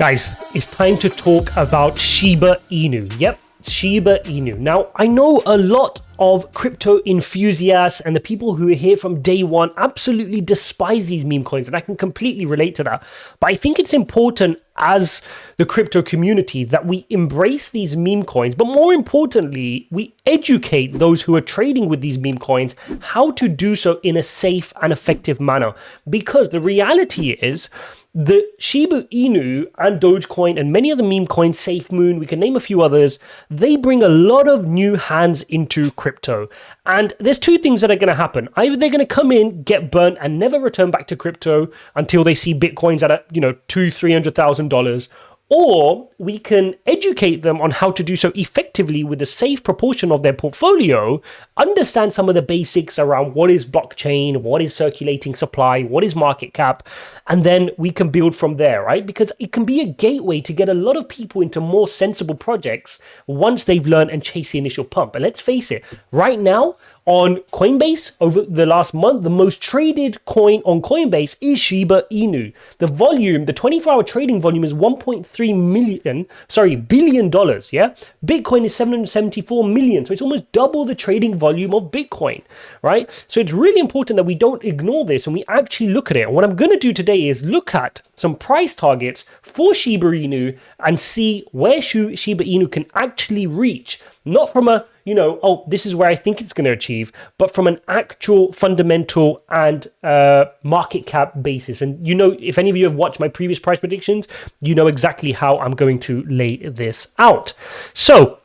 Guys, it's time to talk about SHIBA INU. Yep, SHIBA INU. Now, I know a lot of crypto enthusiasts and the people who are here from day one absolutely despise these meme coins, and I can completely relate to that. But I think it's important as the crypto community that we embrace these meme coins, but more importantly, we educate those who are trading with these meme coins how to do so in a safe and effective manner. Because the reality is, the SHIBA INU and Dogecoin and many other meme coins, SafeMoon, we can name a few others, they bring a lot of new hands into crypto. And there's two things that are going to happen. Either they're going to come in, get burnt, and never return back to crypto until they see Bitcoins at $200,000-$300,000. Or we can educate them on how to do so effectively with a safe proportion of their portfolio, understand some of the basics around what is blockchain, what is circulating supply, what is market cap, and then we can build from there, right? Because it can be a gateway to get a lot of people into more sensible projects once they've learned and chased the initial pump. And let's face it, right now, on Coinbase, over the last month, the most traded coin on Coinbase is SHIBA INU. The volume, the 24-hour trading volume is $1.3 billion, yeah? Bitcoin is 774 million, so it's almost double the trading volume of Bitcoin, right? So it's really important that we don't ignore this and we actually look at it. And what I'm going to do today is look at some price targets for SHIBA INU and see where SHIBA INU can actually reach, not from a this is where I think it's going to achieve, but from an actual fundamental and market cap basis. And if any of you have watched my previous price predictions, you know exactly how I'm going to lay this out. So,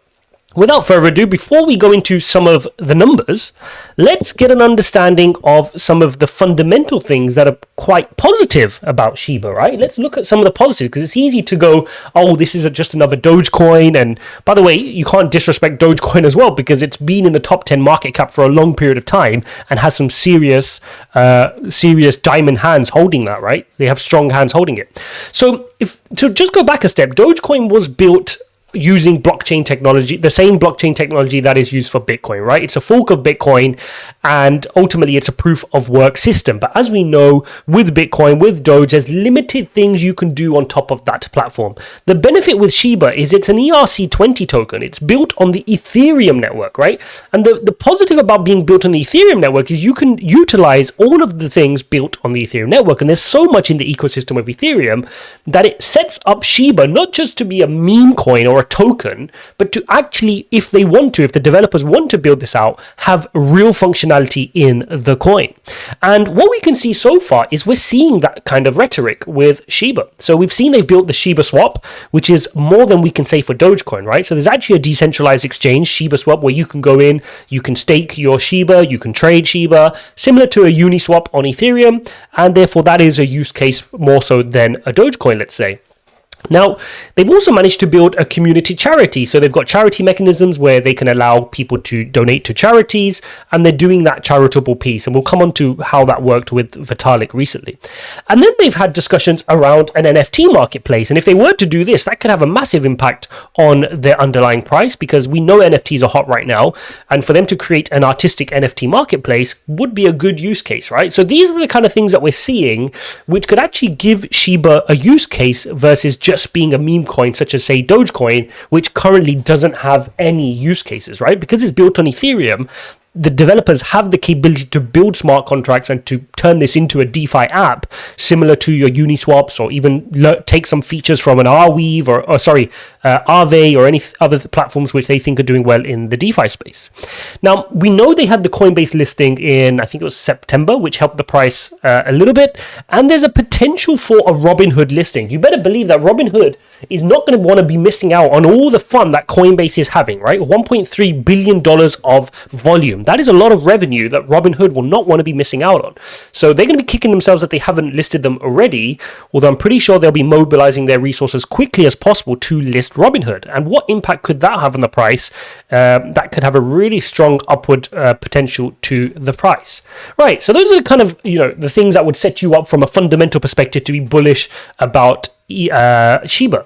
without further ado, before we go into some of the numbers, let's get an understanding of some of the fundamental things that are quite positive about SHIBA, right? Let's look at some of the positives, because it's easy to go, oh, this is just another Dogecoin. And by the way, you can't disrespect Dogecoin as well, because it's been in the top 10 market cap for a long period of time and has some serious diamond hands holding that, right? They have strong hands holding it. So to just go back a step, Dogecoin was built using blockchain technology, the same blockchain technology that is used for Bitcoin, right? It's a fork of Bitcoin, and ultimately it's a proof of work system. But as we know, with Bitcoin, with Doge, there's limited things you can do on top of that platform. The benefit with SHIBA is it's an ERC20 token. It's built on the Ethereum network, right? And the positive about being built on the Ethereum network is you can utilize all of the things built on the Ethereum network. And there's so much in the ecosystem of Ethereum that it sets up SHIBA not just to be a meme coin or a token, but to actually, if the developers want to build this out, have real functionality in the coin. And what we can see so far is we're seeing that kind of rhetoric with SHIBA. So we've seen they've built the SHIBA swap, which is more than we can say for Dogecoin, right? So there's actually a decentralized exchange, SHIBA swap, where you can go in, you can stake your SHIBA, you can trade SHIBA, similar to a Uniswap on Ethereum, and therefore that is a use case more so than a Dogecoin, let's say. Now, they've also managed to build a community charity. So they've got charity mechanisms where they can allow people to donate to charities, and they're doing that charitable piece. And we'll come on to how that worked with Vitalik recently. And then they've had discussions around an NFT marketplace. And if they were to do this, that could have a massive impact on their underlying price, because we know NFTs are hot right now. And for them to create an artistic NFT marketplace would be a good use case, right? So these are the kind of things that we're seeing, which could actually give SHIBA a use case versus just being a meme coin such as, say, Dogecoin, which currently doesn't have any use cases, right? Because it's built on Ethereum, the developers have the capability to build smart contracts and to turn this into a DeFi app similar to your Uniswaps, or even take some features from an Arweave or Aave or any other platforms which they think are doing well in the DeFi space. Now, we know they had the Coinbase listing in, I think it was September, which helped the price a little bit. And there's a potential for a Robinhood listing. You better believe that Robinhood is not going to want to be missing out on all the fun that Coinbase is having, right? $1.3 billion of volume. That is a lot of revenue that Robinhood will not want to be missing out on. So they're going to be kicking themselves that they haven't listed them already, although I'm pretty sure they'll be mobilizing their resources as quickly as possible to list Robinhood. And what impact could that have on the price? That could have a really strong upward potential to the price. Right, so those are kind of, the things that would set you up from a fundamental perspective to be bullish about SHIBA.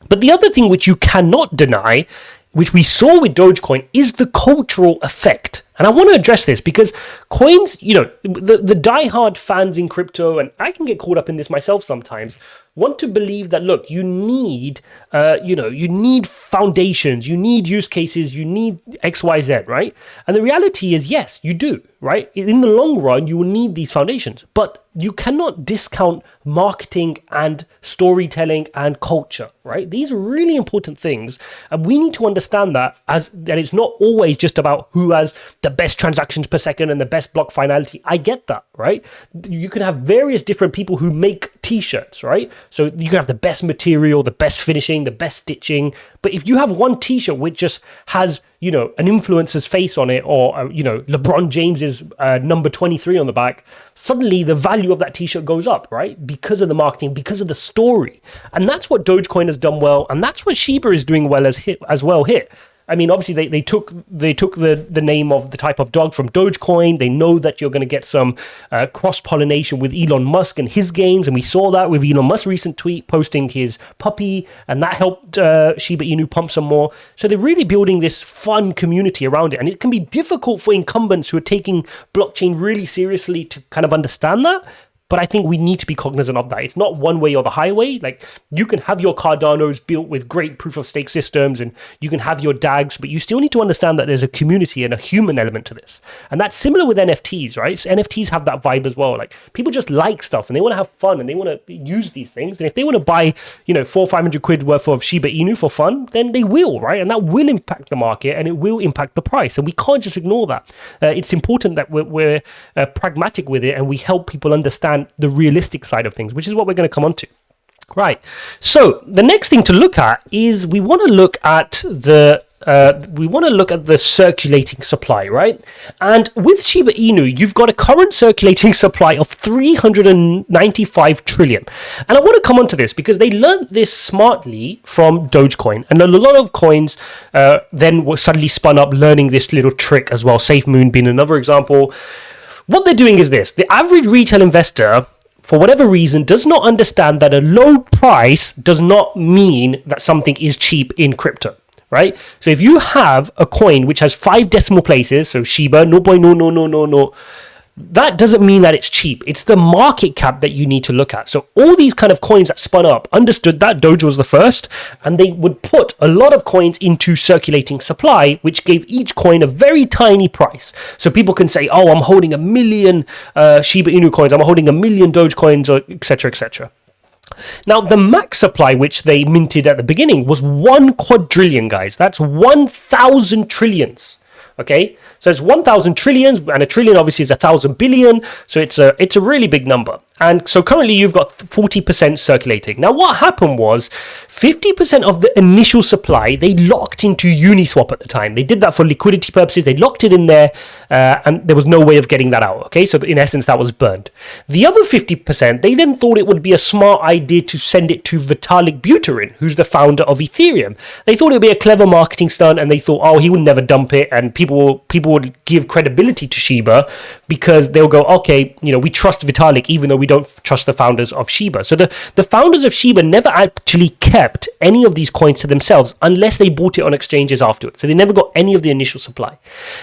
But the other thing which you cannot deny, which we saw with Dogecoin, is the cultural effect. And I want to address this because coins, the diehard fans in crypto, and I can get caught up in this myself sometimes, want to believe that, look, you need, you need foundations, you need use cases, you need X, Y, Z, right? And the reality is, yes, you do, right? In the long run, you will need these foundations, but you cannot discount marketing and storytelling and culture, right? These are really important things, and we need to understand that it's not always just about who has the best transactions per second and the best block finality. I get that, right? You can have various different people who make t-shirts, right? So you can have the best material, the best finishing, the best stitching, but if you have one t-shirt which just has, an influencer's face on it, or, LeBron James's number 23 on the back, suddenly the value of that t-shirt goes up, right? Because of the marketing, because of the story. And that's what Dogecoin has done well, and that's what SHIBA is doing well as well here. I mean, obviously, they took the name of the type of dog from Dogecoin. They know that you're going to get some cross-pollination with Elon Musk and his games, and we saw that with Elon Musk's recent tweet posting his puppy, and that helped Shiba Inu pump some more. So they're really building this fun community around it, and it can be difficult for incumbents who are taking blockchain really seriously to kind of understand that. But I think we need to be cognizant of that. It's not one way or the highway. Like, you can have your Cardanos built with great proof of stake systems, and you can have your DAGs, but you still need to understand that there's a community and a human element to this. And that's similar with NFTs, right? So NFTs have that vibe as well. Like, people just like stuff and they want to have fun and they want to use these things. And if they want to buy, 400-500 quid worth of Shiba Inu for fun, then they will, right? And that will impact the market and it will impact the price. And we can't just ignore that. It's important that we're pragmatic with it and we help people understand the realistic side of things, which is what we're going to come on to. Right. So the next thing to look at is we want to look at the circulating supply, right? And with Shiba Inu, you've got a current circulating supply of 395 trillion. And I want to come on to this because they learned this smartly from Dogecoin. And a lot of coins then were suddenly spun up learning this little trick as well. SafeMoon being another example. What they're doing is this. The average retail investor, for whatever reason, does not understand that a low price does not mean that something is cheap in crypto, right? So if you have a coin which has 5 decimal places, so Shiba, 0.00000, that doesn't mean that it's cheap. It's the market cap that you need to look at. So all these kind of coins that spun up understood that Doge was the first, and they would put a lot of coins into circulating supply, which gave each coin a very tiny price. So people can say, oh, I'm holding 1 million Shiba Inu coins, I'm holding 1 million Doge coins, or etc., etc. Now, the max supply, which they minted at the beginning, was 1 quadrillion, guys. That's 1,000 trillions. Okay, so it's 1,000 trillions, and a trillion obviously is 1,000 billion, so it's a really big number. And so currently you've got 40% circulating. Now what happened was 50% of the initial supply they locked into Uniswap at the time. They did that for liquidity purposes. They locked it in there, and there was no way of getting that out. Okay, so in essence that was burned. The other 50%, they then thought it would be a smart idea to send it to Vitalik Buterin, who's the founder of Ethereum. They thought it would be a clever marketing stunt, and they thought, oh, he would never dump it, and people would give credibility to Shiba because they'll go, okay, we trust Vitalik even though we don't trust the founders of Shiba. So the founders of Shiba never actually kept any of these coins to themselves unless they bought it on exchanges afterwards. So they never got any of the initial supply.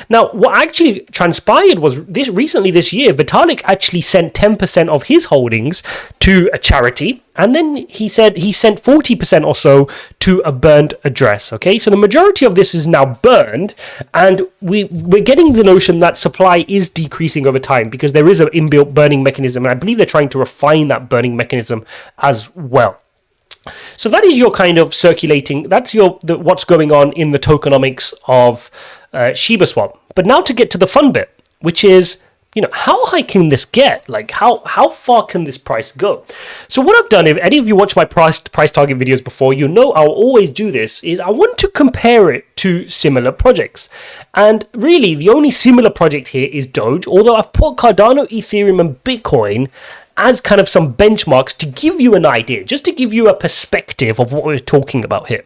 Now, what actually transpired was this year, Vitalik actually sent 10% of his holdings to a charity. And then he said he sent 40% or so to a burned address. Okay, so the majority of this is now burned, and we're getting the notion that supply is decreasing over time because there is an inbuilt burning mechanism, and I believe they're trying to refine that burning mechanism as well. So that is your kind of circulating. That's what's going on in the tokenomics of Shiba Swap. But now to get to the fun bit, which is, how high can this get? Like, how far can this price go? So what I've done, if any of you watch my price target videos before, I'll always do this, is I want to compare it to similar projects. And really, the only similar project here is Doge, although I've put Cardano, Ethereum, and Bitcoin as kind of some benchmarks to give you an idea, just to give you a perspective of what we're talking about here.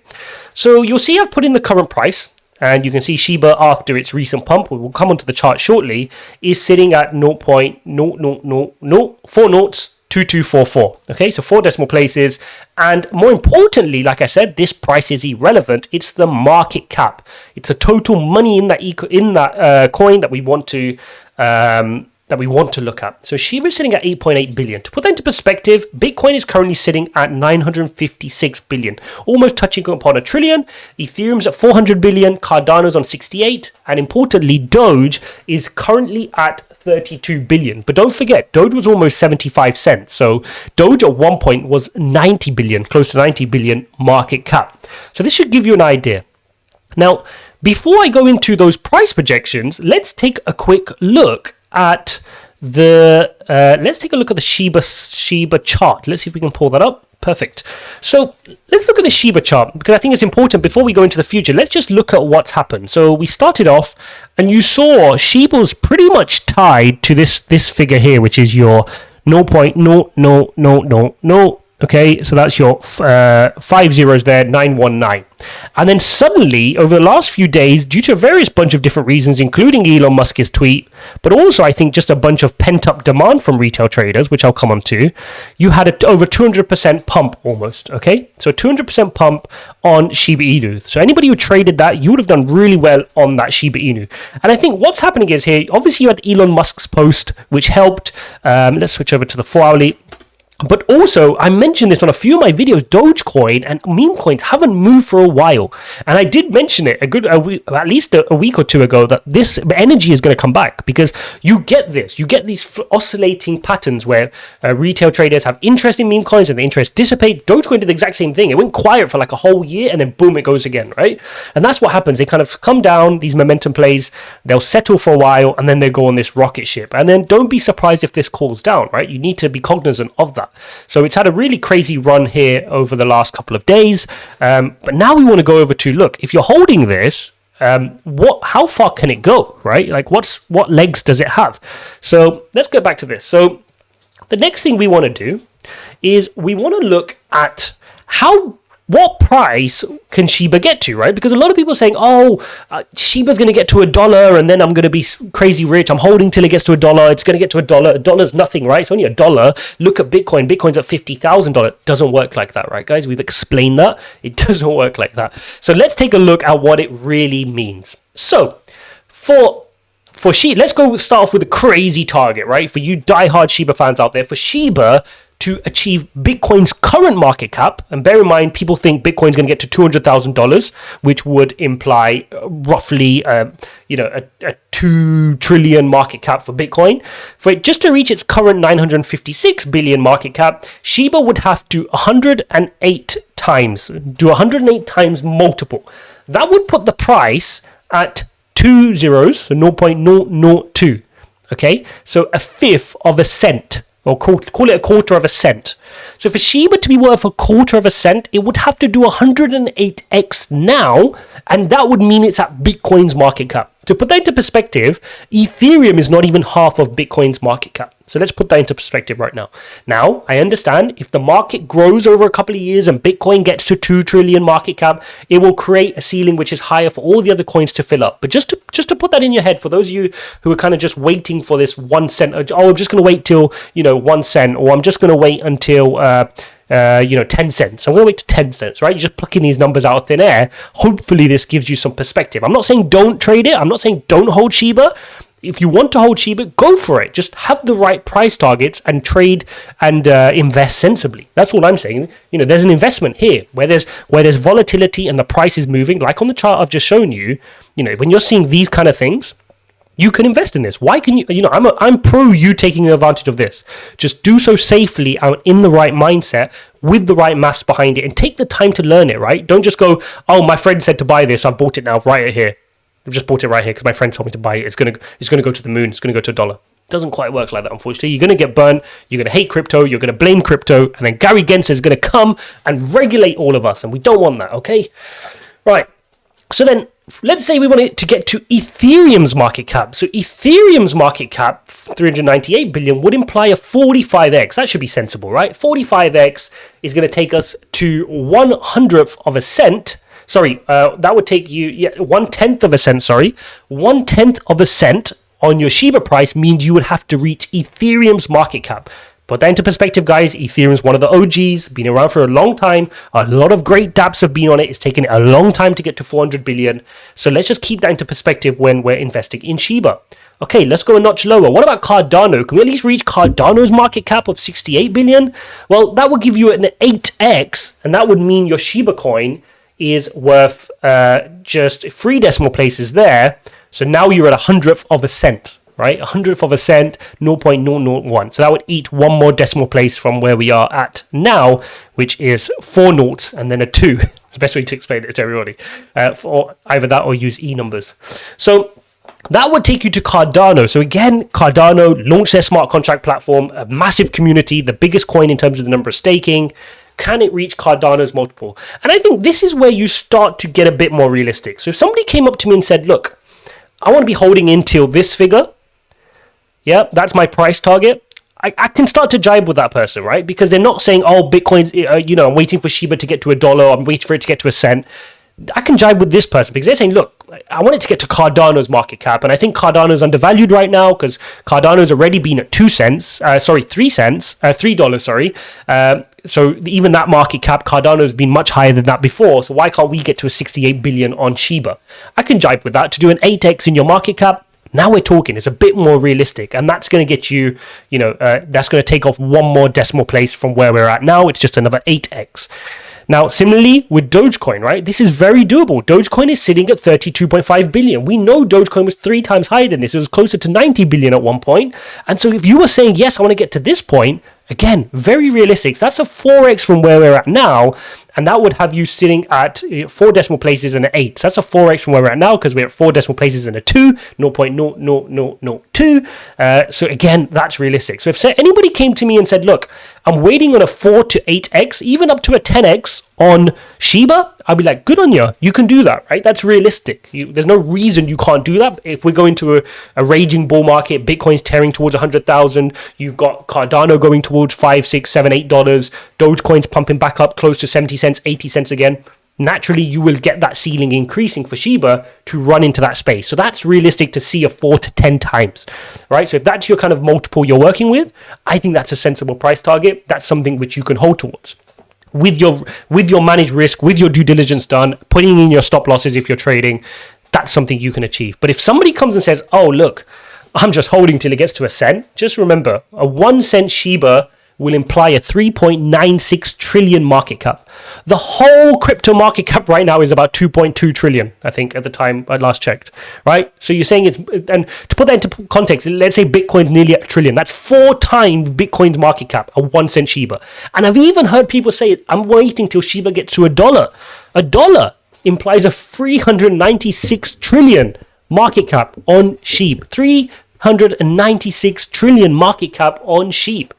So you'll see I've put in the current price. And you can see Shiba, after its recent pump, we will come onto the chart shortly, is sitting at 0.00024 Okay, so 4 decimal places. And more importantly, like I said, this price is irrelevant. It's the market cap. It's the total money in that coin that we want to that we want to look at. So SHIBA is sitting at 8.8 billion. To put that into perspective, Bitcoin is currently sitting at 956 billion, almost touching upon a trillion. Ethereum's at 400 billion, Cardano's on 68, and importantly, Doge is currently at 32 billion. But don't forget, Doge was almost 75 cents. So Doge at one point was 90 billion, close to 90 billion market cap. So this should give you an idea. Now, before I go into those price projections, let's take a quick look at the SHIBA chart. Let's see if we can pull that up. Perfect. So let's look at the SHIBA chart, because I think it's important before we go into the future. Let's just look at what's happened. So we started off and you saw SHIBA was pretty much tied to this figure here, which is your 0.00000. Okay, so that's your 5 zeros there, 919. And then suddenly, over the last few days, due to a various bunch of different reasons, including Elon Musk's tweet, but also I think just a bunch of pent-up demand from retail traders, which I'll come on to, you had over 200% pump almost, okay? So 200% pump on SHIBA INU. So anybody who traded that, you would have done really well on that SHIBA INU. And I think what's happening is here, obviously you had Elon Musk's post, which helped. Let's switch over to the 4-hourly. But also, I mentioned this on a few of my videos, Dogecoin and meme coins haven't moved for a while. And I did mention it at least a week or two ago, that this energy is going to come back, because you get these oscillating patterns where retail traders have interest in meme coins and the interest dissipate. Dogecoin did the exact same thing. It went quiet for like a whole year and then boom, it goes again, right? And that's what happens. They kind of come down, these momentum plays, they'll settle for a while and then they go on this rocket ship. And then don't be surprised if this cools down, right? You need to be cognizant of that. So it's had a really crazy run here over the last couple of days. But now we want to go over to, look, if you're holding this, how far can it go, right? Like what legs does it have? So let's go back to this. So the next thing we want to do is we want to look at what price can SHIBA get to, right? Because a lot of people are saying, SHIBA's going to get to $1 and then I'm going to be crazy rich. I'm holding till it gets to $1. It's going to get to $1. $1's nothing, right? It's only $1. Look at Bitcoin. Bitcoin's at $50,000. Doesn't work like that, right, guys? We've explained that. It doesn't work like that. So let's take a look at what it really means. So for SHIBA, let's start off with a crazy target, right? For you diehard SHIBA fans out there, for SHIBA to achieve Bitcoin's current market cap, and bear in mind, people think Bitcoin's going to get to $200,000, which would imply roughly, a 2 trillion market cap for Bitcoin. For it just to reach its current 956 billion market cap, SHIBA would have to 108 times multiple. That would put the price at 2 zeros, so 0.002. Okay, so a fifth of a cent. Or call it a quarter of a cent. So for SHIBA to be worth a quarter of a cent, it would have to do 108x now, and that would mean it's at Bitcoin's market cap. To put that into perspective, Ethereum is not even half of Bitcoin's market cap. So let's put that into perspective right now. Now, I understand if the market grows over a couple of years and Bitcoin gets to 2 trillion market cap, it will create a ceiling which is higher for all the other coins to fill up. But just to put that in your head, for those of you who are kind of just waiting for this 1 cent, I'm just going to wait till, 1 cent, or I'm just going to wait until 10 cents. I'm going to wait to 10 cents, right? You're just plucking these numbers out of thin air. Hopefully this gives you some perspective. I'm not saying don't trade it. I'm not saying don't hold SHIBA. If you want to hold SHIBA, go for it. Just have the right price targets and trade and invest sensibly. That's what I'm saying. There's an investment here where there's volatility and the price is moving. Like on the chart I've just shown you, when you're seeing these kind of things, you can invest in this. Why can you? I'm pro you taking advantage of this. Just do so safely and in the right mindset with the right maths behind it, and take the time to learn it. Right? Don't just go, my friend said to buy this. I've bought it now. Right here. I've just bought it right here because my friend told me to buy it. It's gonna go to the moon. It's gonna go to $1. It doesn't quite work like that, unfortunately. You're gonna get burnt. You're gonna hate crypto. You're gonna blame crypto, and then Gary Gensler is gonna come and regulate all of us, and we don't want that. Okay, right. So then, let's say we want it to get to Ethereum's market cap. So Ethereum's market cap, 398 billion, would imply a 45x. That should be sensible, right? 45x is going to take us to 1/100th of a cent. Sorry, that would take you 1/10 of a cent. 1/10 of a cent on your SHIBA price means you would have to reach Ethereum's market cap. Put that into perspective, guys. Ethereum's one of the OGs, been around for a long time. A lot of great dApps have been on it. It's taken a long time to get to 400 billion. So let's just keep that into perspective when we're investing in SHIBA. Okay, let's go a notch lower. What about Cardano? Can we at least reach Cardano's market cap of 68 billion? Well, that would give you an 8x, and that would mean your SHIBA coin is worth just 3 decimal places there. So now you're at 100th of a cent, right? 100th of a cent, 0.001. So that would eat one more decimal place from where we are at now, which is 4 noughts and then a 2. It's the best way to explain it to everybody. For either that or use E numbers. So that would take you to Cardano. So again, Cardano launched their smart contract platform, a massive community, the biggest coin in terms of the number of staking. Can it reach Cardano's multiple? And I think this is where you start to get a bit more realistic. So if somebody came up to me and said, look, I want to be holding in till this figure. Yeah, that's my price target. I can start to jibe with that person, right? Because they're not saying, oh, Bitcoin's, I'm waiting for SHIBA to get to $1. I'm waiting for it to get to a cent. I can jibe with this person because they're saying, look, I want it to get to Cardano's market cap. And I think Cardano's undervalued right now because Cardano's already been at 3 cents, $3, sorry. So even that market cap, Cardano's been much higher than that before. So why can't we get to a 68 billion on SHIBA? I can jibe with that. To do an 8x in your market cap, now we're talking. It's a bit more realistic. And that's going to get you, that's going to take off one more decimal place from where we're at now. It's just another 8x. Now, similarly with Dogecoin, right? This is very doable. Dogecoin is sitting at 32.5 billion. We know Dogecoin was 3 times higher than this. It was closer to 90 billion at one point. And so if you were saying, yes, I want to get to this point, again, very realistic. That's a 4x from where we're at now. And that would have you sitting at 4 decimal places and an 8. So that's a 4x from where we're at now because we're at 4 decimal places and a 2, 0.00002. So again, that's realistic. So if anybody came to me and said, look, I'm waiting on a 4 to 8x, even up to a 10x on SHIBA, I'd be like, good on you. You can do that, right? That's realistic. There's no reason you can't do that. If we go into a raging bull market, Bitcoin's tearing towards 100,000, you've got Cardano going towards $5, $6, $7, $8, Dogecoin's pumping back up close to 70 cents, 80 cents again. Naturally, you will get that ceiling increasing for SHIBA to run into that space. So that's realistic to see a 4 to 10 times, right? So if that's your kind of multiple you're working with, I think that's a sensible price target. That's something which you can hold towards. With your managed risk, with your due diligence done, putting in your stop losses if you're trading, that's something you can achieve. But if somebody comes and says, oh, look, I'm just holding till it gets to a cent, just remember, a 1 cent SHIBA will imply a 3.96 trillion market cap. The whole crypto market cap right now is about 2.2 trillion, I think, at the time I last checked, right? So you're saying and to put that into context, let's say Bitcoin's nearly a trillion. That's 4 times Bitcoin's market cap, a 1 cent SHIBA. And I've even heard people say, I'm waiting till SHIBA gets to $1. $1 implies a 396 trillion market cap on SHIB. 396 trillion market cap on SHIB.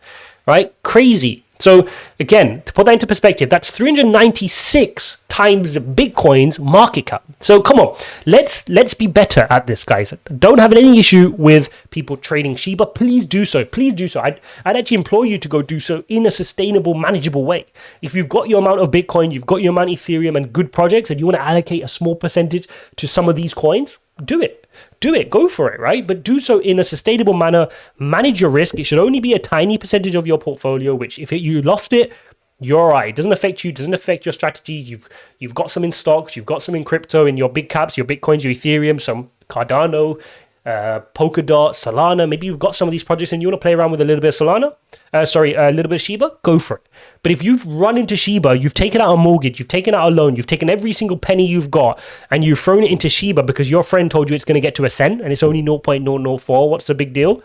Right? Crazy. So again, to put that into perspective, that's 396 times Bitcoin's market cap. So come on, let's be better at this, guys. Don't have any issue with people trading SHIBA. Please do so. Please do so. I'd actually implore you to go do so in a sustainable, manageable way. If you've got your amount of Bitcoin, you've got your amount of Ethereum and good projects, and you want to allocate a small percentage to some of these coins, do it. Do it, go for it, right? But do so in a sustainable manner. Manage your risk. It should only be a tiny percentage of your portfolio, which if you lost it, you're all right. It doesn't affect you, doesn't affect your strategy. You've got some in stocks, you've got some in crypto, in your big caps, your Bitcoins, your Ethereum, some Cardano, Polkadot, Solana. Maybe you've got some of these projects and you want to play around with a little bit of Solana. A little bit of SHIBA, go for it. But if you've run into SHIBA, you've taken out a mortgage, you've taken out a loan, you've taken every single penny you've got, and you've thrown it into SHIBA because your friend told you it's going to get to a cent and it's only 0.004, what's the big deal?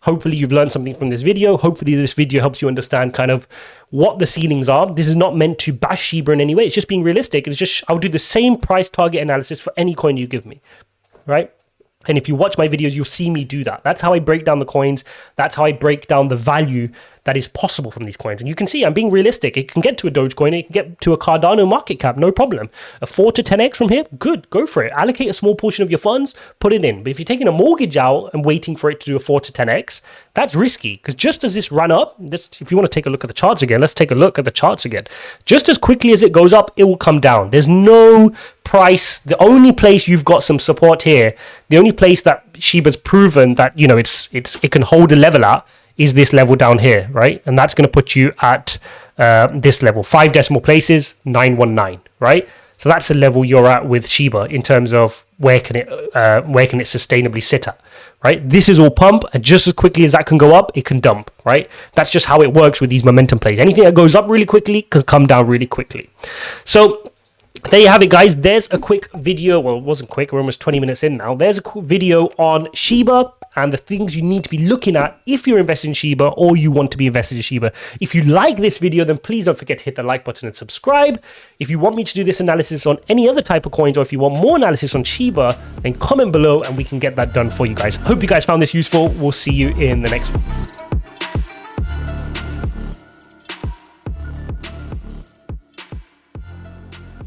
Hopefully you've learned something from this video. Hopefully this video helps you understand kind of what the ceilings are. This is not meant to bash SHIBA in any way. It's just being realistic. It's just, I'll do the same price target analysis for any coin you give me, right? And if you watch my videos, you'll see me do that. That's how I break down the coins. That's how I break down the value that is possible from these coins. And you can see I'm being realistic. It can get to a Dogecoin. It can get to a Cardano market cap. No problem. A 4 to 10x from here? Good. Go for it. Allocate a small portion of your funds. Put it in. But if you're taking a mortgage out and waiting for it to do a 4 to 10x, that's risky. Because just as this ran up, if you want to take a look at the charts again, let's take a look at the charts again. Just as quickly as it goes up, it will come down. There's no price. The only place you've got some support here, the only place that SHIBA's proven that, it can hold a level at, is this level down here, right? And that's going to put you at this level, 5 decimal places, 919, right? So that's the level you're at with SHIBA in terms of where can it sustainably sit at. right? This is all pump, and just as quickly as that can go up, it can dump, right? That's just how it works with these momentum plays. Anything that goes up really quickly can come down really quickly. So there you have it, guys. There's a quick video. Well, it wasn't quick. We're almost 20 minutes in now. There's a cool video on SHIBA and the things you need to be looking at if you're invested in SHIBA or you want to be invested in SHIBA. If you like this video, then please don't forget to hit the like button and subscribe. If you want me to do this analysis on any other type of coins, or if you want more analysis on SHIBA, then comment below and we can get that done for you guys. Hope you guys found this useful. We'll see you in the next one.